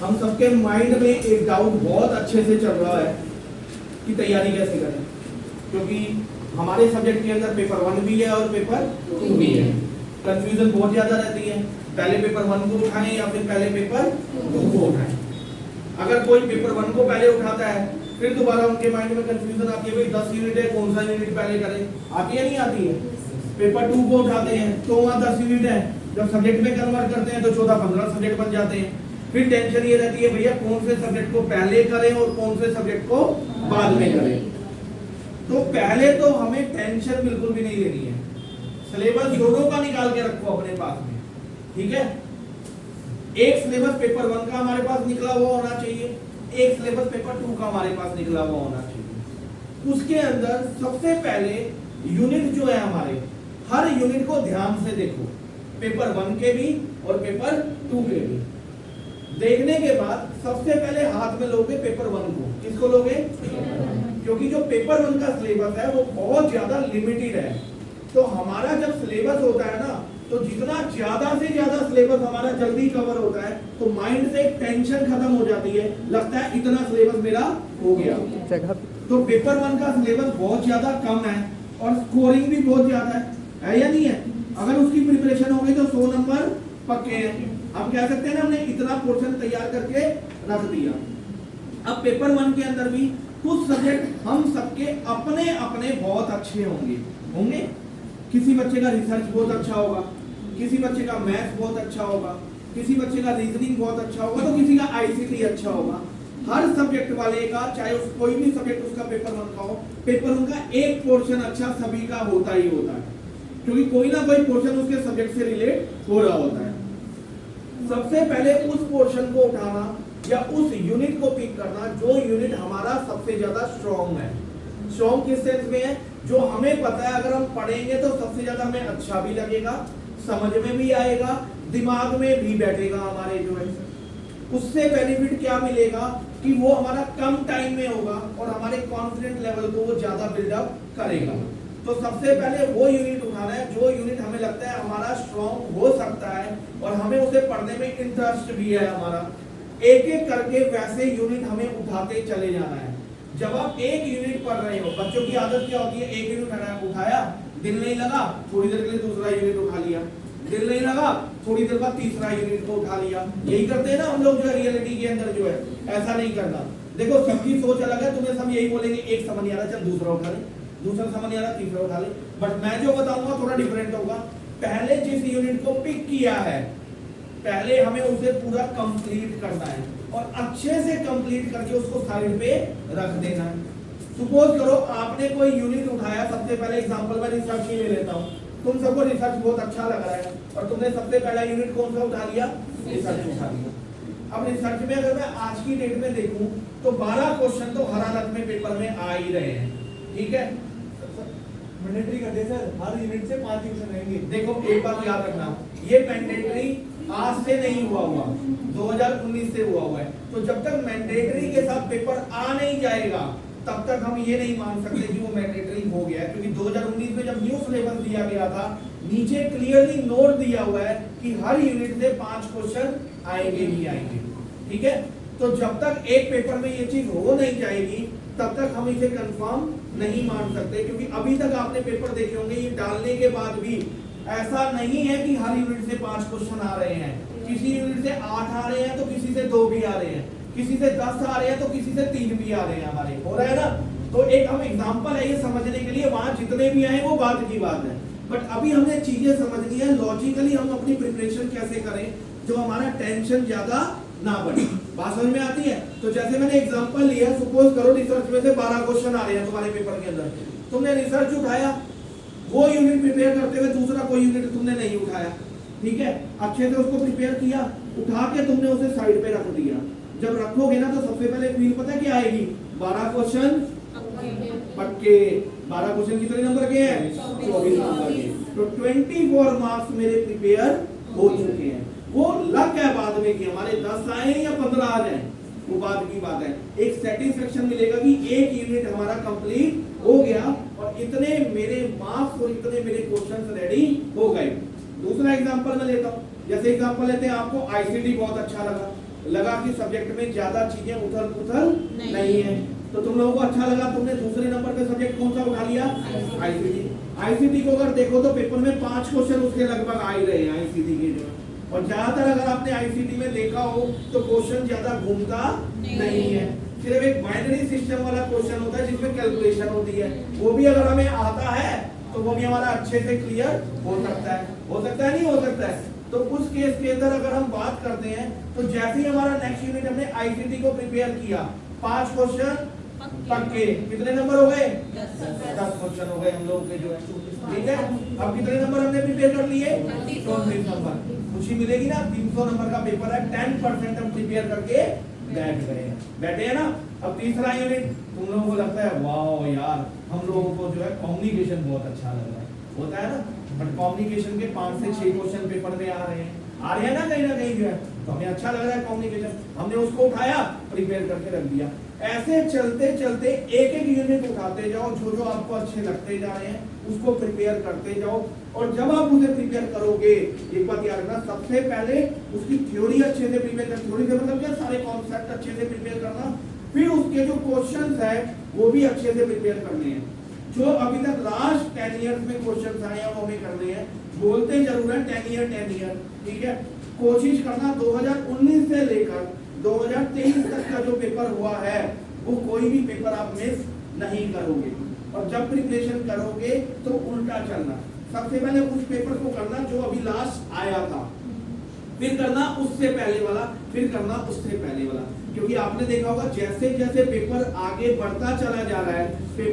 हम सबके माइंड में एक डाउट बहुत अच्छे से चल रहा है कि तैयारी कैसे करें, क्योंकि हमारे सब्जेक्ट के अंदर पेपर 1 भी है और पेपर 2 भी है। कंफ्यूजन बहुत ज्यादा रहती है, पहले पेपर 1 को उठाएं या फिर पहले पेपर 2 को उठाएं। अगर कोई पेपर 1 को पहले उठाता है फिर दोबारा उनके माइंड में कंफ्यूजन आती है, भाई 10 यूनिट है, कौन सा यूनिट पहले करें, आती है नहीं आती है। पेपर 2 को उठाते हैं तो वहाँ 10 यूनिट है, जब सब्जेक्ट में कन्वर्ट करते हैं तो 14-15 सब्जेक्ट बन जाते हैं। फिर टेंशन ये रहती है भैया कौन से सब्जेक्ट को पहले करें और कौन से सब्जेक्ट को बाद में करें। तो पहले तो हमें टेंशन बिल्कुल भी नहीं लेनी है, सिलेबस दोनों का निकाल के रखो अपने पास में, ठीक है। एक सिलेबस पेपर 1 का हमारे पास निकला हुआ होना चाहिए, एक सिलेबस पेपर 2 का हमारे पास निकला हुआ होना चाहिए। उसके अंदर सबसे पहले यूनिट जो है हमारे, हर यूनिट को ध्यान से देखो, पेपर 1 के भी और पेपर 2 के भी। देखने के बाद सबसे पहले हाथ में लोगे पेपर 1 को, किसको लोगे? क्योंकि जो पेपर 1 का सिलेबस है वो बहुत ज्यादा लिमिटेड है। तो हमारा जब सिलेबस होता है ना, तो जितना ज्यादा से ज्यादा सिलेबस हमारा जल्दी कवर होता है तो माइंड से एक टेंशन खत्म हो जाती है, लगता है इतना सिलेबस मेरा हो गया। तो पेपर 1 का सिलेबस बहुत ज्यादा कम है और स्कोरिंग भी बहुत ज्यादा है या नहीं है? अगर उसकी प्रिपरेशन हो गई तो 100 नंबर पक्के हैं। हम कह सकते हैं ना हमने इतना पोर्शन तैयार करके रख दिया। अब पेपर 1 के अंदर भी कुछ सब्जेक्ट हम सबके अपने अपने बहुत अच्छे होंगे। किसी बच्चे का रिसर्च बहुत अच्छा होगा, किसी बच्चे का मैथ्स बहुत अच्छा होगा, किसी बच्चे का रीजनिंग बहुत अच्छा होगा, तो किसी का आईसीटी अच्छा होगा। हर सब्जेक्ट वाले का, चाहे उस कोई भी सब्जेक्ट उसका पेपर 1 का हो, पेपर 1 का एक पोर्शन अच्छा सभी का होता ही होता है, क्योंकि कोई ना कोई पोर्शन उसके सब्जेक्ट से रिलेट हो रहा होता है। सबसे पहले उस पोर्शन को उठाना या उस यूनिट को पिक करना जो यूनिट हमारा सबसे ज्यादा स्ट्रॉन्ग है। स्ट्रॉन्ग किस सेंस में है? जो हमें पता है अगर हम पढ़ेंगे तो सबसे ज्यादा हमें अच्छा भी लगेगा, समझ में भी आएगा, दिमाग में भी बैठेगा हमारे जो है। उससे बेनिफिट क्या मिलेगा कि वो हमारा कम टाइम में होगा और हमारे कॉन्फिडेंट लेवल को वो ज्यादा बिल्डअप करेगा। तो सबसे पहले वो यूनिट उठाना है जो यूनिट हमें लगता है हमारा स्ट्रॉन्ग हो सकता है और हमें उसे पढ़ने में इंटरेस्ट भी है हमारा। एक एक करके वैसे यूनिट हमें उठाते चले जाना है। जब आप एक यूनिट पढ़ रहे हो, बच्चों की आदत क्या होती है, एक यूनिट उठाया, दिल नहीं लगा, थोड़ी देर के लिए दूसरा यूनिट उठा लिया, दिल नहीं लगा, थोड़ी देर बाद तीसरा यूनिट को उठा लिया। यही करते हैं ना हम लोग जो है रियलिटी के अंदर जो है। ऐसा नहीं करना। देखो सबकी सोच अलग है, तुम्हें सब यही बोलेंगे एक समझ नहीं आ रहा चल दूसरा उठा ले, दूसरा समझ नहीं आ रहा तीसरा उठा ले। बट मैं जो बताऊंगा थोड़ा डिफरेंट होगा। पहले जिस यूनिट को पिक किया है पहले हमें उसे पूरा कंप्लीट करना है और अच्छे से कंप्लीट करके उसको साइड पे रख देना है। सपोज करो आपने कोई यूनिट उठाया, सबसे पहले एग्जांपल में रिसर्च ही ले लेता हूं। तुम सबको रिसर्च बहुत अच्छा लग रहा है और तुमने सबसे पहला यूनिट कौन सा उठा लिया? रिसर्च उठा लिया। अब रिसर्च में अगर मैं आज की डेट में देखूं तो 12 क्वेश्चन तो हर हालत में पेपर में आ ही रहे हैं, ठीक है। मैंडेटरी करते हैं सर, हर यूनिट से 5 क्वेश्चन रहेंगे। देखो एक बात याद रखना, ये मैंडेटरी आज से नहीं हुआ 2019 से हुआ है। तो जब तक मैंडेटरी के साथ पेपर आ नहीं जाएगा तब तक हम ये नहीं मान सकते कि वो मैंडेटरी हो गया है, क्योंकि 2019 में जब न्यू सिलेबस दिया गया था नीचे क्लियरली नोट दिया हुआ है कि हर यूनिट से 5 क्वेश्चन आएंगे ही आएंगे, ठीक है। तो जब तक एक पेपर में ये चीज हो नहीं जाएगी तब तक हम इसे कंफर्म नहीं मान सकते, क्योंकि अभी तक आपने पेपर देखे होंगे, ये डालने के बाद भी ऐसा नहीं है कि हर यूनिट से 5 क्वेश्चन आ रहे हैं। किसी यूनिट से 8 आ रहे हैं तो किसी से 2 भी आ रहे हैं, किसी से 10 आ रहे हैं तो किसी से 3 भी आ रहे हैं, हमारे हो रहा है ना। तो एक हम एग्जांपल है ये समझने के लिए, वहां जितने भी आए वो बात की बात है। बट अभी हमने चीजें समझनी है, लॉजिकली हम अपनी प्रिपरेशन कैसे करें जो हमारा टेंशन ज्यादा ना बढ़े। बात समझ में आती है? तो जैसे मैंने एग्जांपल लिया, सपोज करो रिसर्च में से 12 क्वेश्चन आ रहे हैं तुम्हारे पेपर के अंदर, तुमने रिसर्च उठाया, वो यूनिट प्रिपेयर करते हुए दूसरा कोई यूनिट तुमने नहीं उठाया, ठीक है। अच्छे से उसको प्रिपेयर किया, उठा के तुमने उसे साइड पे रख दिया। जब रखोगे ना तो सबसे पहले फील पता क्या आएगी? 12 क्वेश्चन पक्के। 12 क्वेश्चन कितने नंबर के हैं? 24 नंबर के। तो 24 मार्क्स मेरे प्रिपेयर हो चुके हैं। वो लक है बाद में कि हमारे 10 आए या 15 आ जाए, वो बात की बात है। एक सेटिस्फेक्शन मिलेगा कि एक यूनिट हमारा कंप्लीट हो गया और इतने मेरे मार्क्स और इतने मेरे क्वेश्चंस रेडी हो गए। दूसरा एग्जांपल मैं लेता हूं, जैसे एग्जांपल लेते हैं, आपको आईसीटी बहुत अच्छा लगा, लगा कि सब्जेक्ट में ज्यादा चीजें उथल पुथल नहीं है, तो तुम लोगों को अच्छा लगा, तुमने दूसरे नंबर पे सब्जेक्ट कौन सा उठा लिया? आईसीटी। आईसीटी को अगर देखो तो पेपर में 5 क्वेश्चन उसके लगभग आ ही रहे हैं आईसीटी के जो है, और ज्यादातर अगर आपने आईसीटी में देखा हो तो क्वेश्चन ज्यादा घूमता नहीं है, सिर्फ एक बाइनरी सिस्टम वाला क्वेश्चन होता है जिसमें कैलकुलेशन होती है, वो भी अगर हमें आता है तो वो भी हमारा अच्छे से क्लियर हो सकता है नहीं हो सकता है। तो उस केस के अंदर अगर हम बात करते हैं तो जैसे ही हमारा नेक्स्ट यूनिट हमने आईसीटी को प्रिपेयर किया, 5 क्वेश्चन पक्के, कितने नंबर हो गए? 10 क्वेश्चन हो गए हम लोग के जो है, ठीक है। अब कितने नंबर हमने प्रिपेयर कर लिए? 34 नंबर। खुशी मिलेगी ना, 300 नंबर का पेपर है, 10% हम प्रिपेयर करके बैठे हैं ना। अब तीसरा यूनिट तुम लोगों को लगता है वाह यार हम लोगों को जो है कम्युनिकेशन बहुत अच्छा लग रहा है, होता है ना, बट कम्युनिकेशन के 5 से 6 क्वेश्चन पेपर में आ रहे हैं ना कहीं जो है, तो हमें अच्छा लग रहा है कम्युनिकेशन, हमने उसको उठाया, प्रिपेयर करके रख दिया। ऐसे चलते चलते एक एक यूनिट उठाते जाओ, जो आपको अच्छे लगते जा रहे हैं उसको प्रिपेयर करते जाओ, और जब आप उसे प्रिपेयर करोगे एक बात याद रखना, सबसे पहले उसकी थ्योरी अच्छे से प्रिपेयर कर, थ्योरी से मतलब क्या, सारे कॉन्सेप्ट अच्छे से प्रिपेयर करना, फिर उसके जो क्वेश्चंस है वो भी अच्छे से प्रिपेयर करने हैं। जो अभी तक लास्ट 10 इयर्स में क्वेश्चंस आए हैं वो हमें करने हैं, बोलते जरूर है 10 ईयर, ठीक है। कोशिश करना 2019 से लेकर 2023 तक का जो पेपर हुआ है वो कोई भी पेपर आप मिस नहीं करोगे, और जब प्रिपरेशन करोगे तो उल्टा चलना, सबसे पहले उस पेपर को करना जो अभी लास्ट आया था, फिर करना उससे पहले वाला, फिर करना उससे पहले वाला, क्योंकि आपने देखा होगा जैसे जैसे पेपर आगे बढ़ता चला जा रहा है, पेपर